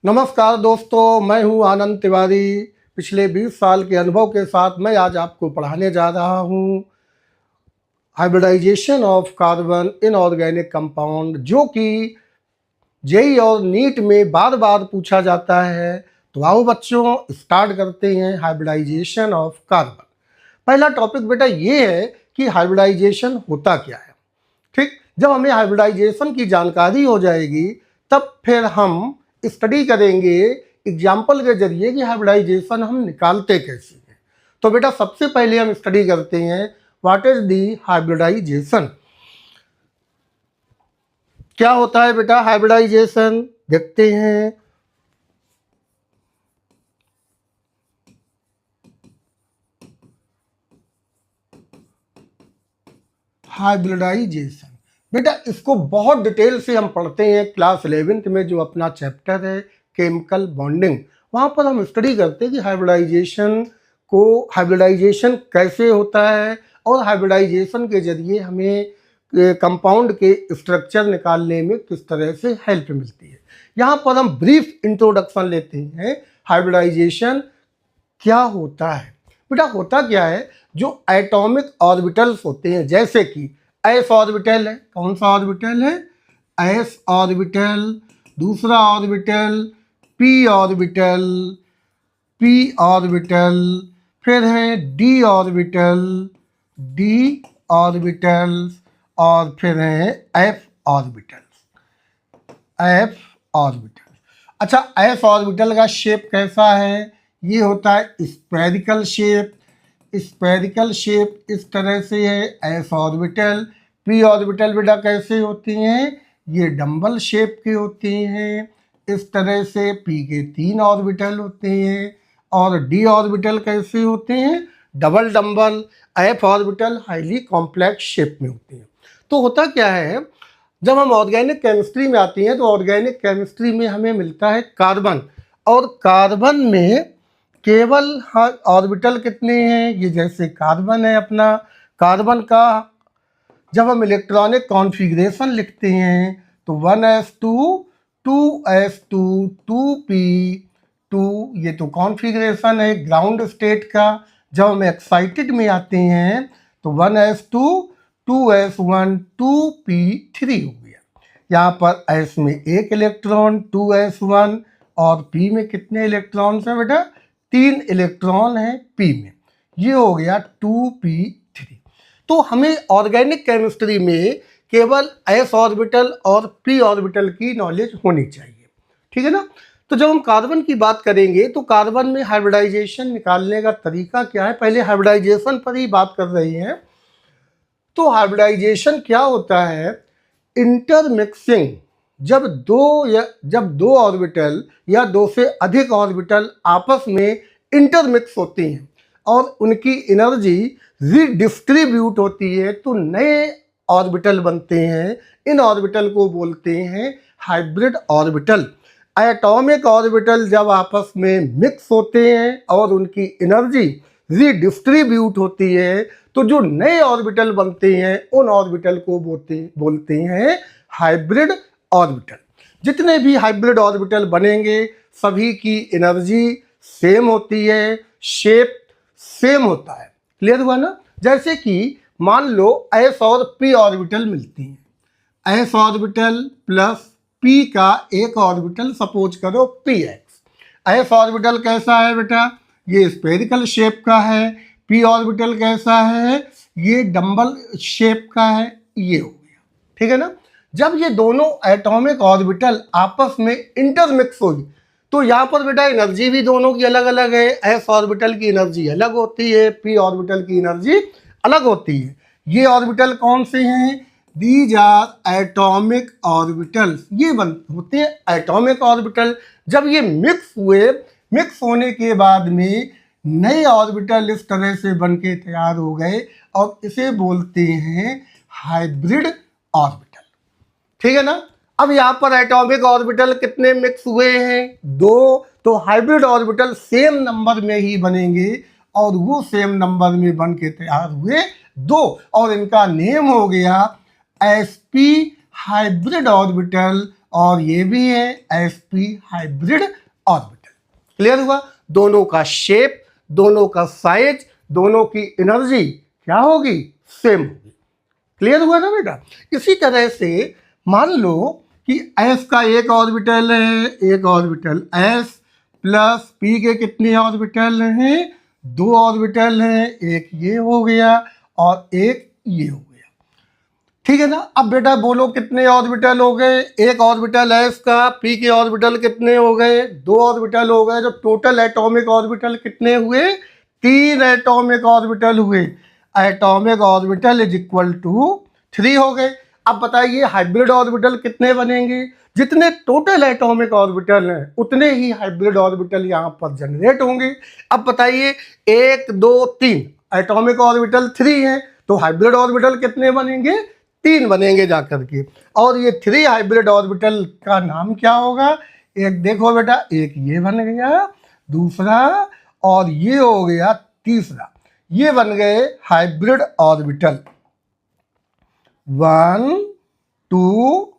नमस्कार दोस्तों, मैं हूं आनंद तिवारी। पिछले 20 साल के अनुभव के साथ मैं आज आपको पढ़ाने जा रहा हूं hybridisation of carbon in organic compound, जो कि जेई और नीट में बार बार पूछा जाता है। तो आओ बच्चों, स्टार्ट करते हैं हाइब्रिडाइजेशन ऑफ कार्बन। पहला टॉपिक बेटा ये है कि हाइब्रिडाइजेशन होता क्या है। ठीक, जब हमें हाइब्रिडाइजेशन की जानकारी हो जाएगी तब फिर हम स्टडी करेंगे एग्जाम्पल के जरिए कि हाइब्रिडाइजेशन हम निकालते कैसे हैं। तो बेटा सबसे पहले हम स्टडी करते हैं व्हाट इज दी हाइब्रिडाइजेशन। क्या होता है बेटा हाइब्रिडाइजेशन, देखते हैं। हाइब्रिडाइजेशन बेटा इसको बहुत डिटेल से हम पढ़ते हैं क्लास 11th में, जो अपना चैप्टर है केमिकल बॉन्डिंग। वहाँ पर हम स्टडी करते हैं कि हाइब्रिडाइजेशन कैसे होता है और हाइब्रिडाइजेशन के जरिए हमें कंपाउंड के स्ट्रक्चर निकालने में किस तरह से हेल्प मिलती है। यहाँ पर हम ब्रीफ इंट्रोडक्शन लेते हैं। हाइब्रिडाइजेशन क्या होता है बेटा? होता क्या है, जो एटॉमिक ऑर्बिटल्स होते हैं, जैसे कि एस ऑर्बिटल है। कौन सा ऑर्बिटल है? S orbital. दूसरा orbital p orbital, p orbital. फिर है डी ऑर्बिटल, डी ऑर्बिटल्स। और फिर है एफ ऑर्बिटल्स, एफ ऑर्बिटल। अच्छा, एफ ऑर्बिटल का शेप कैसा है? ये होता है स्फेरिकल शेप। स्फेरिकल शेप इस तरह से है एस ऑर्बिटल। पी ऑर्बिटल बेटा कैसे होती हैं? ये डंबल शेप की होती हैं इस तरह से। पी के 3 ऑर्बिटल होते हैं। और डी ऑर्बिटल कैसे होते हैं? Double dumbbell. F orbital highly complex shape में होते हैं। तो होता क्या है, जब हम ऑर्गेनिक केमिस्ट्री में आती हैं तो ऑर्गेनिक केमिस्ट्री में हमें मिलता है कार्बन। और कार्बन में केवल ऑर्बिटल कितने हैं? ये जैसे कार्बन है अपना, कार्बन का जब हम इलेक्ट्रॉनिक कॉन्फ़िगरेशन लिखते हैं तो 1s2 2s2 2p2, ये तो कॉन्फ़िगरेशन है ग्राउंड स्टेट का। जब हम एक्साइटेड में आते हैं तो 1s2 2s1 2p3 हो गया। यहाँ पर s में एक इलेक्ट्रॉन 2s1 और p में कितने इलेक्ट्रॉन्स हैं बेटा? 3 इलेक्ट्रॉन हैं p में। ये हो गया 2p3। तो हमें ऑर्गेनिक केमिस्ट्री में केवल s ऑर्बिटल और p ऑर्बिटल की नॉलेज होनी चाहिए, ठीक है ना। तो जब हम कार्बन की बात करेंगे तो कार्बन में हाइब्रिडाइजेशन निकालने का तरीका क्या है, पहले हाइब्रिडाइजेशन पर ही बात कर रहे हैं। तो हाइब्रिडाइजेशन क्या होता है? इंटरमिक्सिंग, जब दो ऑर्बिटल या दो से अधिक ऑर्बिटल आपस में इंटरमिक्स होती हैं और उनकी एनर्जी रीडिस्ट्रीब्यूट होती है तो नए ऑर्बिटल बनते हैं। इन ऑर्बिटल को बोलते हैं हाइब्रिड ऑर्बिटल। एटॉमिक ऑर्बिटल जब आपस में मिक्स होते हैं और उनकी एनर्जी रीडिस्ट्रीब्यूट होती है तो जो नए ऑर्बिटल बनते हैं उन ऑर्बिटल को बोलते हैं हाइब्रिड ऑर्बिटल। जितने भी हाइब्रिड ऑर्बिटल बनेंगे सभी की एनर्जी सेम होती है, शेप सेम होता है। क्लियर हुआ ना? जैसे कि मान लो एस और पी ऑर्बिटल मिलती हैं। एस ऑर्बिटल प्लस पी का एक ऑर्बिटल, सपोज करो पी एक्स। एस ऑर्बिटल कैसा है बेटा? ये स्फेरिकल शेप का है। पी ऑर्बिटल कैसा है? ये डंबल शेप का है। ये हो गया, ठीक है ना। जब ये दोनों एटॉमिक ऑर्बिटल आपस में इंटरमिक्स होगी तो यहाँ पर बेटा एनर्जी भी दोनों की अलग अलग है। एस ऑर्बिटल की एनर्जी अलग होती है, पी ऑर्बिटल की एनर्जी अलग होती है। ये ऑर्बिटल कौन से हैं? These are atomic orbitals. ये होते हैं एटॉमिक ऑर्बिटल। जब ये मिक्स होने के बाद में नए ऑर्बिटल इस तरह से बन के तैयार हो गए और इसे बोलते हैं हाइब्रिड ऑर्बिटल, ठीक है ना। अब यहाँ पर एटॉमिक ऑर्बिटल कितने मिक्स हुए हैं? 2। तो हाइब्रिड ऑर्बिटल सेम नंबर में ही बनेंगे और वो सेम नंबर में बन के तैयार हुए 2 और इनका नेम हो गया sp हाइब्रिड ऑर्बिटल और ये भी है sp हाइब्रिड ऑर्बिटल। क्लियर हुआ? दोनों का शेप, दोनों का साइज, दोनों की एनर्जी क्या होगी? सेम होगी। क्लियर हुआ ना बेटा? इसी तरह से मान लो कि s का एक ऑर्बिटल है, एक ऑर्बिटल s प्लस p के कितने ऑर्बिटल हैं? 2 ऑर्बिटल हैं, एक ये हो गया और एक ये हो गया। ठीक है ना? अब बेटा बोलो कितने ऑर्बिटल हो गए? एक ऑर्बिटल s का, p के ऑर्बिटल कितने हो गए? 2 ऑर्बिटल हो गए। तो टोटल एटॉमिक ऑर्बिटल कितने हुए? 3 एटॉमिक ऑर्बिटल हुए। Atomic orbital is equal to 3 हो गए। अब बताइए हाइब्रिड ऑर्बिटल कितने बनेंगे? जितने टोटल एटॉमिक ऑर्बिटल हैं उतने ही हाइब्रिड ऑर्बिटल यहाँ पर जनरेट होंगे। अब बताइए 1 2 3 एटॉमिक ऑर्बिटल 3 हैं, तो हाइब्रिड ऑर्बिटल कितने बनेंगे? 3 बनेंगे जाकर के। और ये 3 हाइब्रिड ऑर्बिटल का नाम क्या होगा? एक देखो बेटा, एक ये बन गया, दूसरा और ये हो गया तीसरा। ये बन गए हाइब्रिड ऑर्बिटल 1 2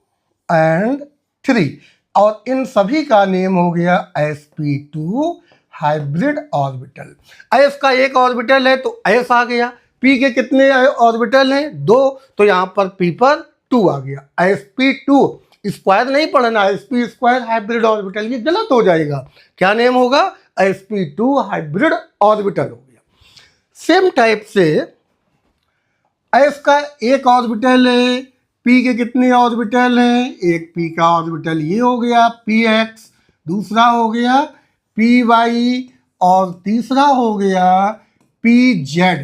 एंड 3, और इन सभी का नेम हो गया sp2 हाइब्रिड ऑर्बिटल। s का एक ऑर्बिटल है तो s आ गया। p के कितने ऑर्बिटल हैं? 2, तो यहां पर p पर 2 आ गया। sp2 स्क्वायर नहीं पढ़ना, sp स्क्वायर हाइब्रिड ऑर्बिटल, ये गलत हो जाएगा। क्या नेम होगा? sp2 हाइब्रिड ऑर्बिटल हो गया। सेम टाइप से s का एक ऑर्बिटल है, p के कितने ऑर्बिटल हैं? एक p का ऑर्बिटल ये हो गया px, दूसरा हो गया py और तीसरा हो गया pz।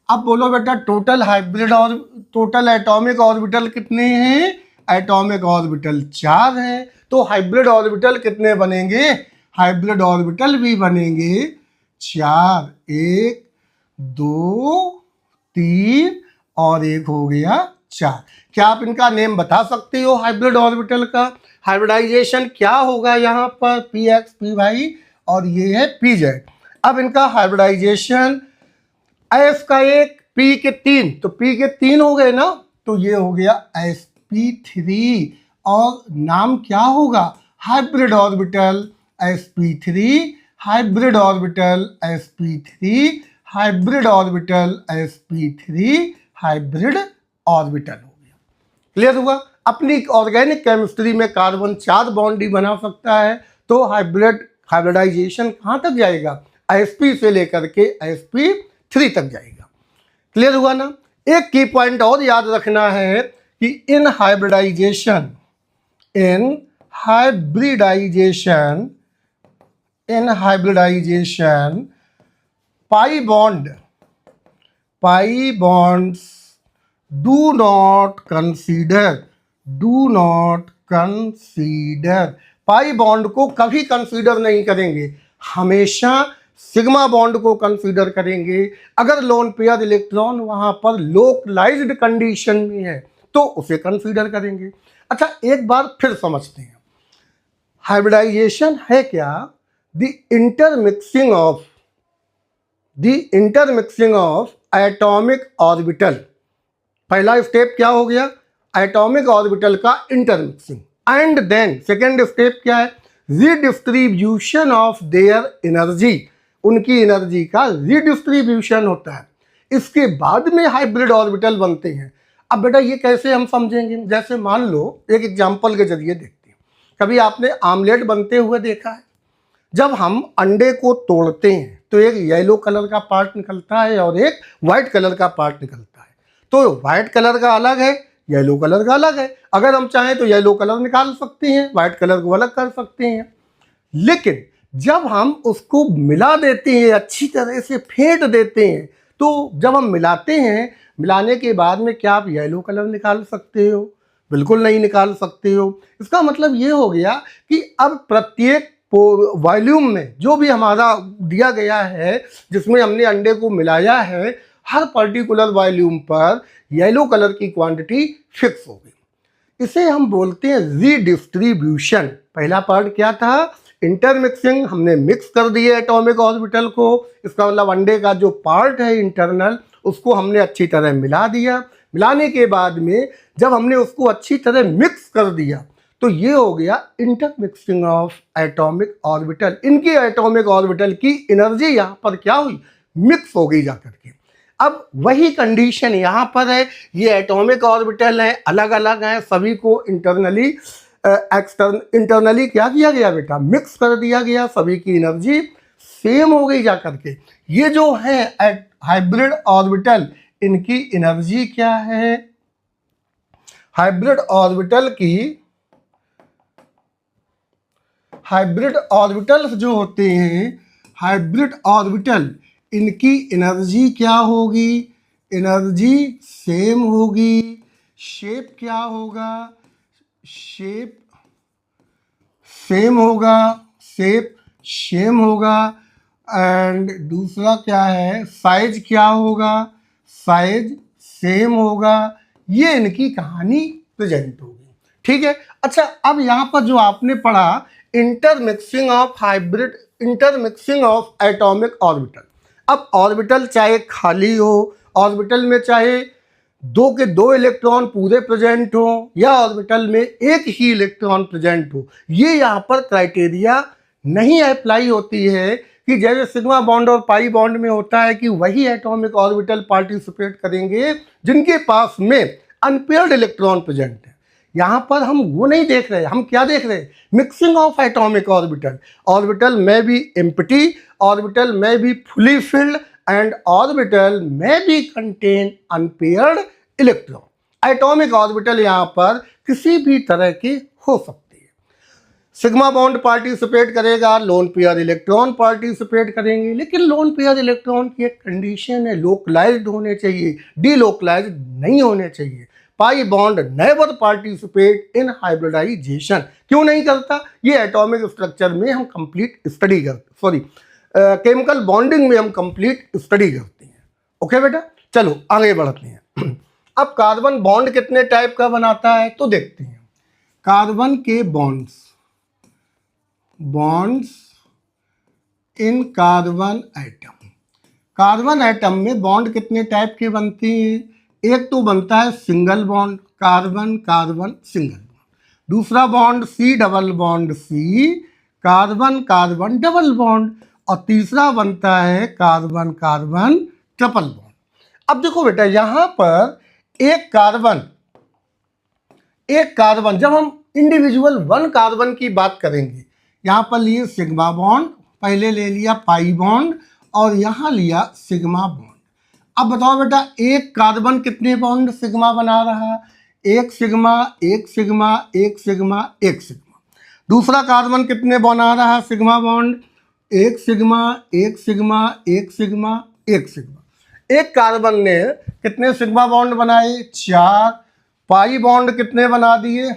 अब बोलो बेटा टोटल हाइब्रिड और टोटल एटॉमिक ऑर्बिटल कितने हैं? एटॉमिक ऑर्बिटल 4 हैं। तो हाइब्रिड ऑर्बिटल कितने बनेंगे? हाइब्रिड ऑर्बिटल भी बनेंगे 4, 1 2 3 और एक हो गया 4। क्या आप इनका नेम बता सकते हो? हाइब्रिड ऑर्बिटल का हाइब्रिडाइजेशन क्या होगा? यहाँ पर px py और ये है pz। अब इनका हाइब्रिडाइजेशन s का एक, p के 3, तो p के 3 हो गए ना, तो ये हो गया sp3 और नाम क्या होगा? Hybrid orbital sp3 hybrid orbital sp3 hybrid orbital sp3 hybrid orbital हो गया। क्लियर हुआ? अपनी ऑर्गेनिक केमिस्ट्री में कार्बन 4 बॉन्ड ही बना सकता है, तो हाइब्रिडाइजेशन कहाँ तक जाएगा? sp से लेकर के sp3 तक जाएगा। क्लियर हुआ ना? एक की पॉइंट और याद रखना है कि in hybridization pi bonds do not consider pi bond को कभी कंसीडर नहीं करेंगे, हमेशा सिग्मा बॉन्ड को कंसीडर करेंगे। अगर लोन पेयर इलेक्ट्रॉन वहां पर लोकलाइज्ड कंडीशन में है तो उसे कंसीडर करेंगे। अच्छा, एक बार फिर समझते हैं हाइब्रिडाइजेशन है क्या? The intermixing of atomic orbital. पहला स्टेप क्या हो गया? एटॉमिक ऑर्बिटल का intermixing. And then second step क्या है? Redistribution of their energy. उनकी एनर्जी का रीडिस्ट्रीब्यूशन होता है। इसके बाद में हाइब्रिड ऑर्बिटल बनते हैं। अब बेटा ये कैसे हम समझेंगे? जैसे मान लो एक एग्जांपल के जरिए देखते हैं। कभी आपने आमलेट बनते हुए देखा है? जब हम अंडे को तोड़ते हैं तो एक येलो कलर का पार्ट निकलता है और एक वाइट कलर का पार्ट निकलता है। तो वाइट कलर का अलग है, येलो कलर का अलग है। अगर हम चाहें तो येलो कलर निकाल सकते हैं, वाइट कलर को अलग कर सकते हैं। लेकिन जब हम उसको मिला देते हैं, अच्छी तरह से फेंट देते हैं, तो जब हम मिलाते हैं, मिलाने के बाद में क्या आप येलो कलर निकाल सकते हो? बिल्कुल नहीं निकाल सकते हो। इसका मतलब ये हो गया कि अब प्रत्येक वॉल्यूम में जो भी हमारा दिया गया है, जिसमें हमने अंडे को मिलाया है, हर पर्टिकुलर वॉल्यूम पर येलो कलर की क्वांटिटी फिक्स हो गई। इसे हम बोलते हैं रीडिस्ट्रीब्यूशन। पहला पार्ट क्या था? इंटरमिक्सिंग। हमने मिक्स कर दिए एटॉमिक ऑर्बिटल को। इसका मतलब अंडे का जो पार्ट है इंटरनल, उसको हमने अच्छी तरह मिला दिया। मिलाने के बाद में जब हमने उसको अच्छी तरह मिक्स कर दिया तो ये हो गया इंटरमिक्सिंग ऑफ एटॉमिक ऑर्बिटल। इनकी एटॉमिक ऑर्बिटल की एनर्जी यहाँ पर क्या हुई, मिक्स हो गई जाकर के। अब वही कंडीशन यहाँ पर है, ये एटॉमिक ऑर्बिटल हैं, अलग अलग हैं, सभी को इंटरनली क्या किया गया बेटा, मिक्स कर दिया गया, सभी की एनर्जी सेम हो गई जाकर के। ये जो है हाइब्रिड ऑर्बिटल, इनकी एनर्जी क्या है, हाइब्रिड ऑर्बिटल्स जो होते हैं, हाइब्रिड ऑर्बिटल, इनकी एनर्जी क्या होगी, एनर्जी सेम होगी। शेप क्या होगा, शेप सेम होगा, शेप सेम होगा। एंड दूसरा क्या है, साइज क्या होगा, साइज सेम होगा। ये इनकी कहानी प्रेजेंट होगी, ठीक है। अच्छा, अब यहाँ पर जो आपने पढ़ा इंटरमिक्सिंग ऑफ एटॉमिक ऑर्बिटल। अब ऑर्बिटल चाहे खाली हो, ऑर्बिटल में चाहे दो के दो इलेक्ट्रॉन पूरे प्रेजेंट हो, या ऑर्बिटल में एक ही इलेक्ट्रॉन प्रेजेंट हो, ये यहाँ पर क्राइटेरिया नहीं अप्लाई होती है कि जैसे सिग्मा बॉन्ड और पाई बॉन्ड में होता है कि वही एटॉमिक ऑर्बिटल पार्टिसिपेट करेंगे जिनके पास में अनपेयर्ड इलेक्ट्रॉन प्रेजेंट है। यहाँ पर हम वो नहीं देख रहे, हम क्या देख रहे हैं, mixing of atomic orbital. Orbital में भी एम्प्टी, ऑर्बिटल में भी फुली फिल्ड, एंड ऑर्बिटल में भी contain unpaired electron. Atomic orbital यहाँ पर किसी भी तरह की हो सकती है। सिग्मा बॉन्ड पार्टिसिपेट करेगा, लोन पेयर इलेक्ट्रॉन पार्टिसिपेट करेंगे, लेकिन लोन पेयर इलेक्ट्रॉन की एक कंडीशन है, लोकलाइज्ड होने चाहिए, डीलोकलाइज्ड नहीं होने चाहिए। Pi bond never participate in hybridisation. क्यों नहीं करता, ये एटॉमिक स्ट्रक्चर में हम कंप्लीट स्टडी करते, केमिकल बॉन्डिंग में हम कंप्लीट स्टडी करते हैं। ओके बेटा, चलो आगे बढ़ते हैं। अब कार्बन बॉन्ड कितने टाइप का बनाता है तो देखते हैं। कार्बन के bonds in carbon atom, carbon atom में बॉन्ड कितने टाइप के बनते हैं, एक तो बनता है single bond, carbon carbon single bond. दूसरा bond C double bond C, carbon carbon double bond. और तीसरा बनता है कार्बन कार्बन ट्रिपल बॉन्ड। अब देखो बेटा, यहां पर एक कार्बन जब हम इंडिविजुअल वन कार्बन की बात करेंगे, यहां पर लिए सिग्मा बॉन्ड, पहले ले लिया पाई बॉन्ड, और यहां लिया सिग्मा बॉन्ड। अब बताओ बेटा, एक कार्बन कितने बॉन्ड सिग्मा बना रहा है, एक सिग्मा एक सिग्मा एक सिग्मा एक सिग्मा। दूसरा कार्बन कितने बना रहा है सिग्मा बॉन्ड, एक सिग्मा एक सिग्मा एक सिग्मा एक सिग्मा। एक कार्बन ने कितने सिग्मा बॉन्ड बनाए, 4। पाई बॉन्ड कितने बना दिए,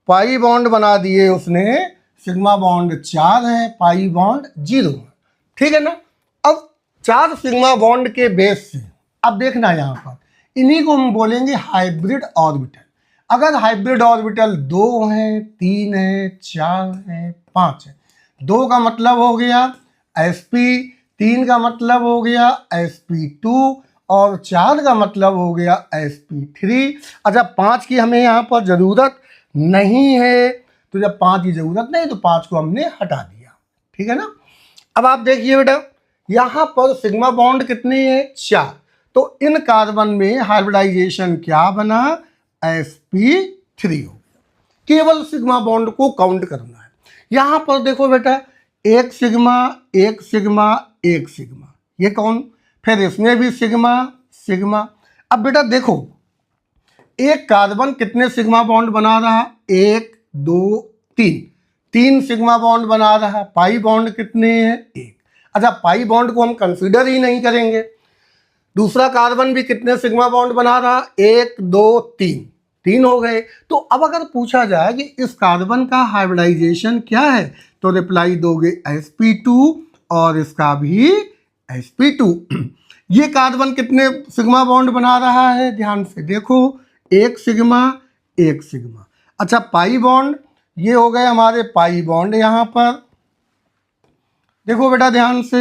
पाई बॉन्ड बना दिए उसने, सिग्मा बॉन्ड 4 है, पाई बॉन्ड 0 है, ठीक है ना। अब 4 सिग्मा बॉन्ड के बेस से अब देखना यहाँ पर, इन्हीं को हम बोलेंगे हाइब्रिड ऑर्बिटल। अगर हाइब्रिड ऑर्बिटल 2 हैं, 3 हैं, 4 हैं, 5 हैं, 2 का मतलब हो गया sp, 3 का मतलब हो गया sp2, और 4 का मतलब हो गया sp3। अच्छा, 5 की हमें यहाँ पर ज़रूरत नहीं है, तो जब 5 की ज़रूरत नहीं तो 5 को हमने हटा दिया, ठीक है ना। अब आप देखिए बेटा, यहाँ पर सिग्मा बॉन्ड कितने हैं, 4। तो इन कार्बन में हाइब्रिडाइजेशन क्या बना, sp3 हो गया। केवल सिग्मा बॉन्ड को काउंट करना है। यहाँ पर देखो बेटा, एक सिग्मा एक सिग्मा एक सिग्मा, ये कौन, फिर इसमें भी सिग्मा सिग्मा। अब बेटा देखो, एक कार्बन कितने सिग्मा बॉन्ड बना रहा, 1 2 3, 3 सिग्मा बॉन्ड बना रहा। पाई बॉन्ड कितने हैं, 1। अच्छा, पाई बॉन्ड को हम कंसीडर ही नहीं करेंगे। दूसरा कार्बन भी कितने सिग्मा बॉन्ड बना रहा, 1 2 3, 3 हो गए। तो अब अगर पूछा जाए कि इस कार्बन का हाइब्रिडाइजेशन क्या है, तो रिप्लाई दोगे sp2, और इसका भी sp2। ये कार्बन कितने सिग्मा बॉन्ड बना रहा है, ध्यान से देखो, 1 सिग्मा 1 सिग्मा। अच्छा, पाई बॉन्ड, ये हो गए हमारे पाई बॉन्ड। यहाँ पर देखो बेटा ध्यान से,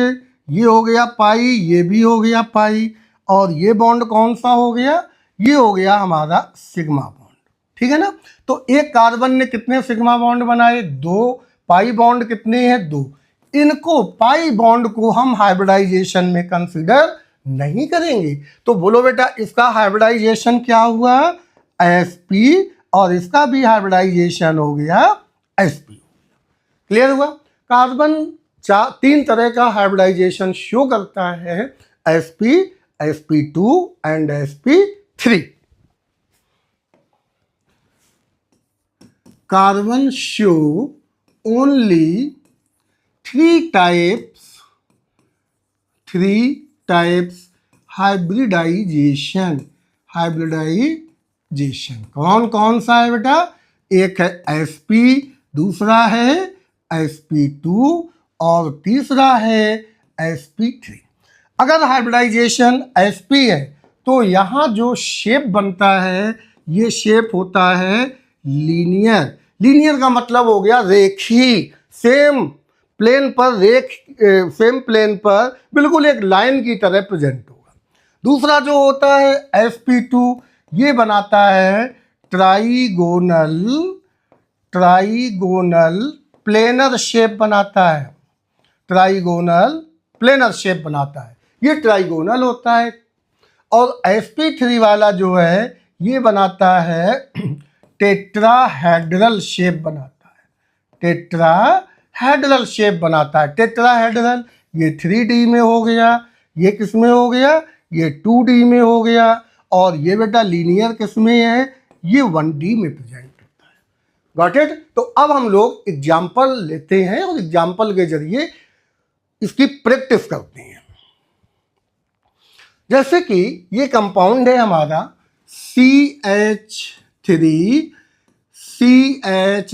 ये हो गया पाई, ये भी हो गया पाई, और ये बॉन्ड कौन सा हो गया, ये हो गया हमारा सिग्मा बॉन्ड, ठीक है ना। तो एक कार्बन ने कितने सिग्मा बॉन्ड बनाए? 2। पाई बॉन्ड कितने हैं? 2। इनको पाई बॉन्ड को हम हाइब्रिडाइजेशन में कंसीडर नहीं करेंगे। तो बोलो बेटा इसका हाइब्रिडाइजेशन क्या हुआ? sp, और इसका भी हाइब्रिडाइजेशन हो गया sp। क्लियर हुआ? कार्बन 3 तरह का हाइब्रिडाइजेशन शो करता है, sp, sp2 and sp3। Carbon show only 3 types hybridisation. कौन कौन सा है बेटा? एक है sp, दूसरा है sp2 और तीसरा है sp3। अगर हाइब्रिडाइजेशन sp है तो यहाँ जो शेप बनता है ये शेप होता है लीनियर। लीनियर का मतलब हो गया रेखी, सेम प्लेन पर बिल्कुल एक लाइन की तरह प्रेजेंट होगा। दूसरा जो होता है sp2, ये बनाता है ट्राइगोनल प्लेनर शेप बनाता है। ये ट्राइगोनल होता है। और sp3 वाला जो है ये बनाता है टेट्राहेड्रल शेप बनाता है। टेट्राहेड्रल ये 3D में हो गया, ये किस में हो गया? ये 2D में हो गया। और ये बेटा लीनियर किस में है? ये 1D में प्रेजेंट होता है। Got it? तो अब हम लोग एग्जाम्पल लेते हैं और एग्जाम्पल के जरिए इसकी प्रैक्टिस करते हैं। जैसे कि ये कंपाउंड है हमारा CH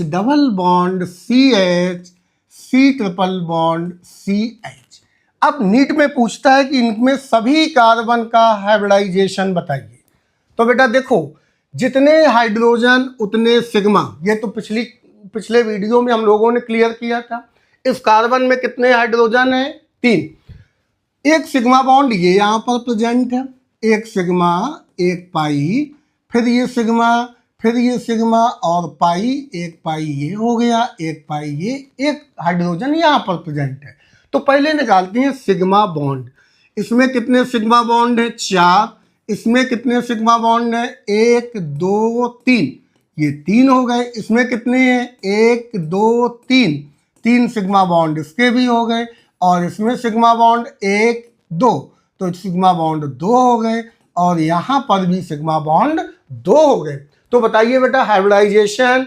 double bond CH, C triple bond CH। अब नीट में पूछता है कि इनमें सभी कार्बन का हाइब्रिडाइजेशन बताइए। तो बेटा देखो, जितने हाइड्रोजन उतने सिग्मा, ये तो पिछले वीडियो में हम लोगों ने क्लियर किया था। इस कार्बन में कितने हाइड्रोजन है? 3। एक सिग्मा बॉन्ड ये यहाँ पर प्रेजेंट है, एक सिग्मा, एक पाई, फिर ये सिग्मा और पाई, एक पाई ये हो गया, एक पाई ये, एक हाइड्रोजन यहाँ पर प्रेजेंट है। तो पहले निकालते हैं सिग्मा बॉन्ड। इसमें कितने सिग्मा बॉन्ड है? 4। इसमें कितने सिग्मा बॉन्ड है? 1 2 3, ये 3 हो गए। इसमें कितने हैं? 1 2 3, 3 सिग्मा बॉन्ड इसके भी हो गए। और इसमें सिग्मा बॉन्ड 1 2, तो सिग्मा बॉन्ड 2 हो गए। और यहाँ पर भी सिग्मा बॉन्ड 2 हो गए। तो बताइए बेटा hybridisation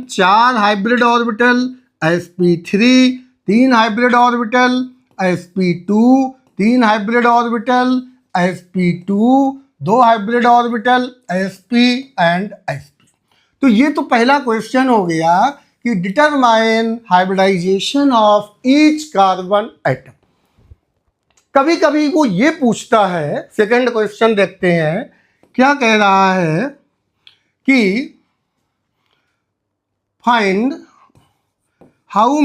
4 hybrid orbital sp3, 3 hybrid orbital sp2, 3 hybrid orbital sp2, 2 hybrid orbital sp and sp। तो ये तो पहला क्वेश्चन हो गया कि determine hybridisation of each carbon atom. कभी कभी वो ये पूछता है, सेकंड क्वेश्चन देखते हैं क्या कह रहा है कि find how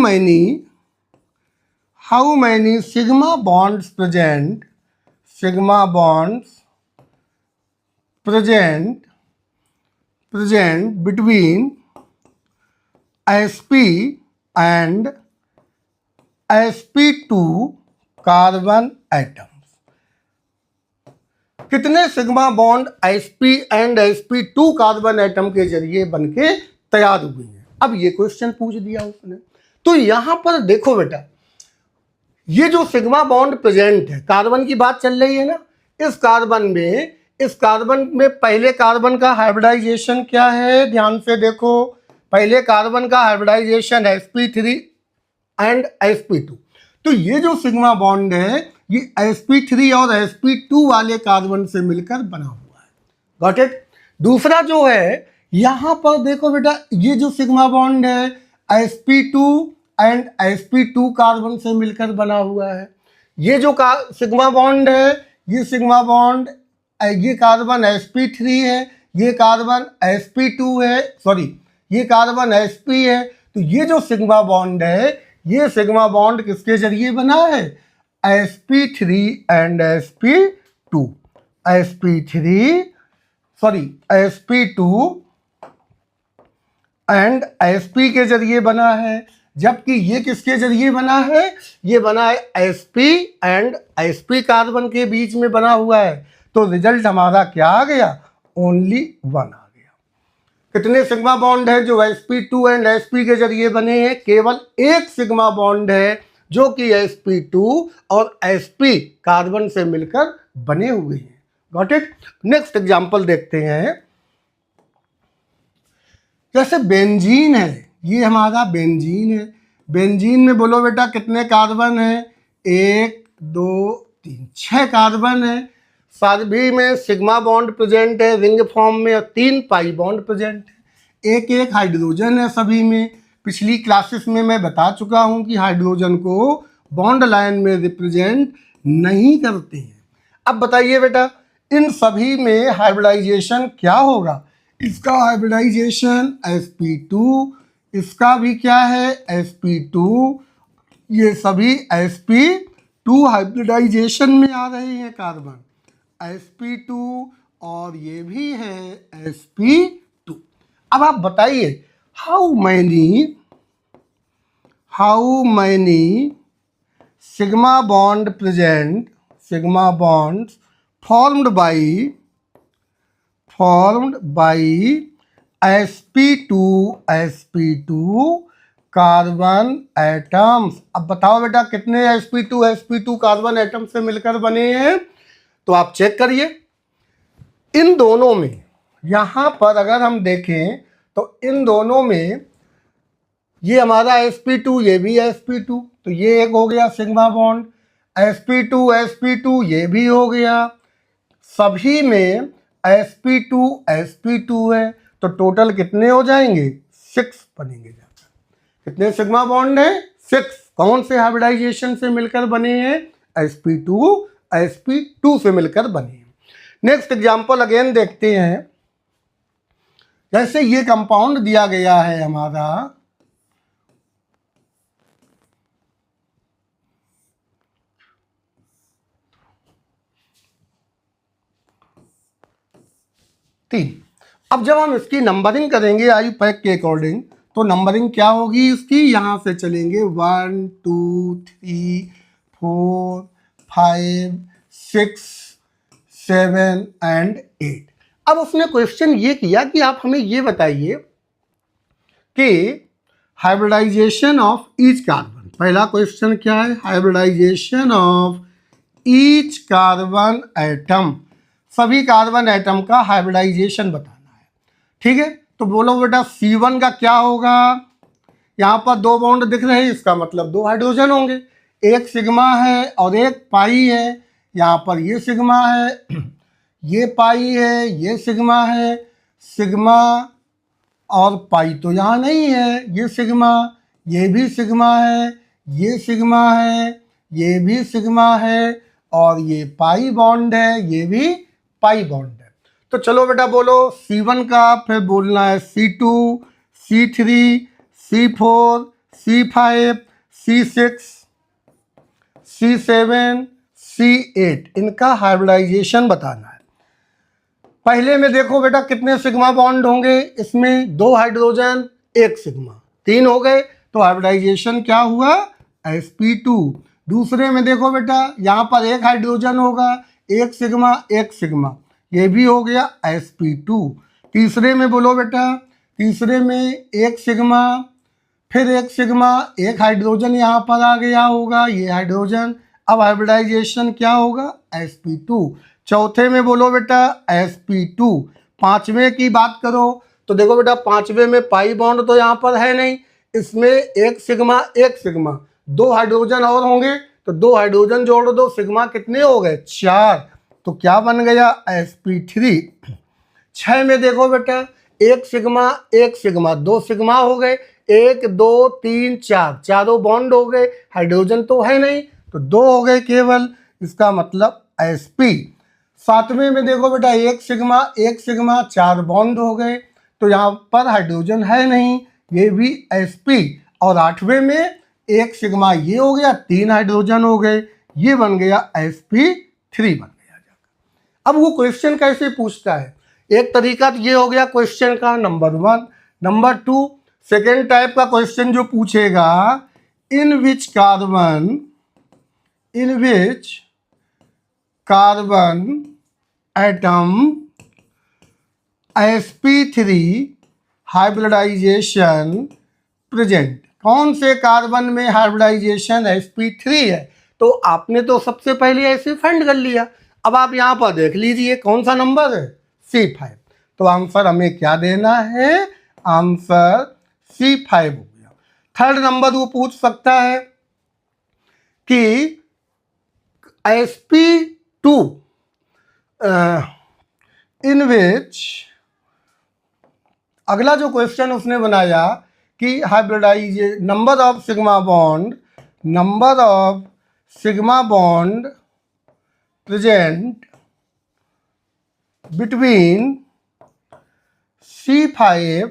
many sigma bonds present between sp and sp2 carbon atoms. कितने sigma bond sp and sp2 carbon atom के जरिए बनके तैयार हुए हैं। अब ये क्वेश्चन पूछ दिया उसने। तो यहां पर देखो बेटा, ये जो सिग्मा बॉन्ड प्रेजेंट है, कार्बन की बात चल रही है ना, इस कार्बन में पहले कार्बन का हाइब्रिडाइजेशन क्या है? ध्यान से देखो, पहले कार्बन का हाइब्रिडाइजेशन sp3 एंड sp2। तो ये जो सिग्मा बॉन्ड है ये sp3 और sp2 वाले कार्बन से मिलकर बना हुआ है। Got it? दूसरा जो है यहां पर देखो बेटा, ये जो सिग्मा बॉन्ड है sp2 एंड sp2 कार्बन से मिलकर बना हुआ है। ये जो सिग्मा बॉन्ड है, ये कार्बन sp3 है, ये कार्बन sp2 है, ये कार्बन sp है। तो ये जो सिग्मा बॉन्ड है, ये सिग्मा बॉन्ड किसके जरिए बना है? sp3 and sp2, sp2 and sp के जरिए बना है, जबकि ये किसके जरिए बना है, ये बना है sp एंड sp कार्बन के बीच में बना हुआ है। तो रिजल्ट हमारा क्या आ गया, ओनली 1 आ गया। कितने सिग्मा बॉन्ड है जो sp2 एंड sp के जरिए बने हैं, केवल एक सिग्मा बॉन्ड है जो कि sp2 और sp कार्बन से मिलकर बने हुए हैं। Got it. नेक्स्ट एग्जांपल देखते हैं। जैसे बेंजीन है, ये हमारा बेंजीन है। बेंजीन में बोलो बेटा कितने कार्बन है, 1 2 3 6 कार्बन है। सभी में सिग्मा बॉन्ड प्रेजेंट है रिंग फॉर्म में और 3 पाई बॉन्ड प्रेजेंट है। एक एक हाइड्रोजन है सभी में। पिछली क्लासेस में मैं बता चुका हूं कि हाइड्रोजन को बॉन्ड लाइन में रिप्रेजेंट नहीं करते हैं। अब बताइए बेटा इन सभी में हाइब्रिडाइजेशन क्या होगा, इसका हाइब्रिडाइजेशन sp2, इसका भी क्या है sp2, ये सभी sp2 हाइब्रिडाइजेशन में आ रहे हैं कार्बन, sp2 और ये भी है sp2। अब आप बताइए how many sigma bond present, sigma bonds formed by sp2 carbon atoms. अब बताओ बेटा कितने sp2 कार्बन एटम से मिलकर बने हैं, तो आप चेक करिए इन दोनों में। यहां पर अगर हम देखें तो इन दोनों में ये हमारा sp2, ये भी sp2, तो ये एक हो गया सिग्मा बॉन्ड, sp2 ये भी हो गया। सभी में sp2 है, तो टोटल कितने हो जाएंगे, 6 बनेंगे। जाकर कितने सिग्मा बॉन्ड है, 6। कौन से हाइब्रिडाइजेशन से मिलकर बने हैं, sp2 से मिलकर बने हैं। नेक्स्ट एग्जांपल अगेन देखते हैं। जैसे ये कंपाउंड दिया गया है हमारा तीन। अब जब हम इसकी नंबरिंग करेंगे IUPAC के अकॉर्डिंग, तो नंबरिंग क्या होगी इसकी, यहां से चलेंगे 1 2 3 4 5 6 7 एंड 8। अब उसने क्वेश्चन ये किया कि आप हमें ये बताइए कि हाइब्रिडाइजेशन ऑफ ईच कार्बन। पहला क्वेश्चन क्या है, hybridisation of each carbon atom, सभी कार्बन एटम का हाइब्रिडाइजेशन बताना है। ठीक है, तो बोलो बेटा C1 का क्या होगा, यहाँ पर 2 बॉन्ड दिख रहे हैं, इसका मतलब 2 हाइड्रोजन होंगे। एक सिग्मा है और एक पाई है। यहाँ पर ये सिग्मा है, ये पाई है, ये सिग्मा है। सिग्मा और पाई तो यहाँ नहीं है, ये सिग्मा, ये भी सिग्मा है, ये सिग्मा है, ये भी सिग्मा है और ये पाई बॉन्ड है, ये भी पाई बॉन्ड है। तो चलो बेटा बोलो C1 का, फिर बोलना है C2, C3, C4, C5, C6, C7, C8, इनका हाइब्रिडाइजेशन बताना है। पहले में देखो बेटा कितने सिग्मा बॉन्ड होंगे, इसमें 2 हाइड्रोजन 1 सिग्मा, 3 हो गए, तो हाइब्रिडाइजेशन क्या हुआ, sp2। दूसरे में देखो बेटा यहाँ पर 1 हाइड्रोजन होगा, 1 सिग्मा 1 सिग्मा, ये भी हो गया sp2। तीसरे में बोलो बेटा, तीसरे में 1 सिग्मा, फिर 1 सिग्मा, 1 हाइड्रोजन यहाँ पर आ गया होगा, ये हाइड्रोजन। अब हाइब्रिडाइजेशन क्या होगा, sp2। चौथे में बोलो बेटा sp2। पांचवें की बात करो तो देखो बेटा पांचवें में पाई बॉन्ड तो यहाँ पर है नहीं, इसमें 1 सिग्मा 1 सिग्मा, 2 हाइड्रोजन और होंगे, तो 2 हाइड्रोजन जोड़ दो, सिग्मा कितने हो गए, 4, तो क्या बन गया, sp3। 6 में देखो बेटा 1 सिग्मा 1 सिग्मा, 2 सिग्मा हो गए, 1 2 3 4, चारों बॉन्ड हो गए, हाइड्रोजन तो है नहीं, तो 2 हो गए केवल, इसका मतलब sp। 7वें में देखो बेटा 1 सिग्मा 1 सिग्मा, 4 बॉन्ड हो गए, तो यहाँ पर हाइड्रोजन है नहीं, ये भी sp। और 8वें में 1 सिग्मा, ये हो गया, 3 हाइड्रोजन हो गए, ये बन गया sp3 बन गया। अब वो क्वेश्चन कैसे पूछता है, एक तरीका तो ये हो गया क्वेश्चन का, नंबर 1। नंबर 2, सेकेंड टाइप का क्वेश्चन जो पूछेगा, in which carbon atom sp3 hybridisation present, कौन से कार्बन में हाइब्रिडाइजेशन sp3 है। तो आपने तो सबसे पहले ऐसे फाइंड कर लिया, अब आप यहाँ पर देख लीजिए कौन सा नंबर है, C5। तो आंसर हमें क्या देना है, आंसर C5 हो गया। थर्ड नंबर वो पूछ सकता है कि sp2 इन विच, अगला जो क्वेश्चन उसने बनाया कि hybridise number of sigma bond present between C5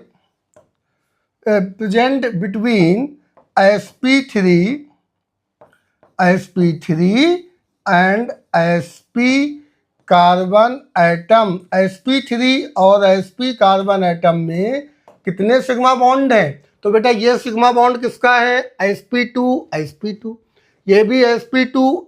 present between sp3 and sp carbon atom, sp3 और sp कार्बन एटम में कितने सिग्मा बॉन्ड हैं। तो बेटा ये सिग्मा बॉन्ड किसका है, sp2, ये भी sp2,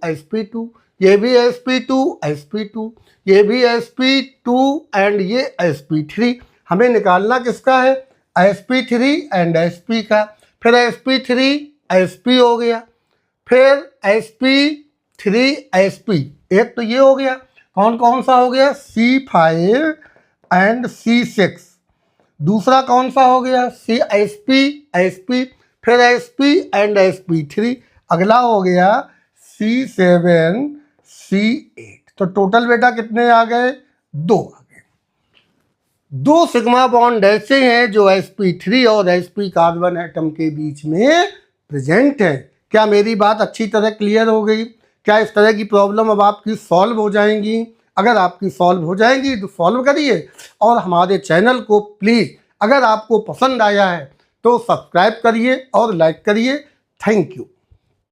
ये भी sp2, ये भी sp2 एंड ये sp3। हमें निकालना किसका है, sp3 एंड sp का। फिर sp3 sp हो गया, फिर sp3 sp, एक तो ये हो गया, कौन कौन सा हो गया, C5 एंड C6। दूसरा कौन सा हो गया, sp, फिर sp एंड sp3। अगला हो गया C7 C8। तो टोटल बेटा कितने आ गए, 2 आ गए। 2 सिग्मा बॉन्ड ऐसे हैं जो sp3 और sp कार्बन एटम के बीच में प्रेजेंट है। क्या मेरी बात अच्छी तरह क्लियर हो गई? क्या इस तरह की प्रॉब्लम अब आपकी सॉल्व हो जाएंगी? अगर आपकी सॉल्व हो जाएंगी तो सॉल्व करिए, और हमारे चैनल को प्लीज़ अगर आपको पसंद आया है तो सब्सक्राइब करिए और लाइक करिए। Thank you.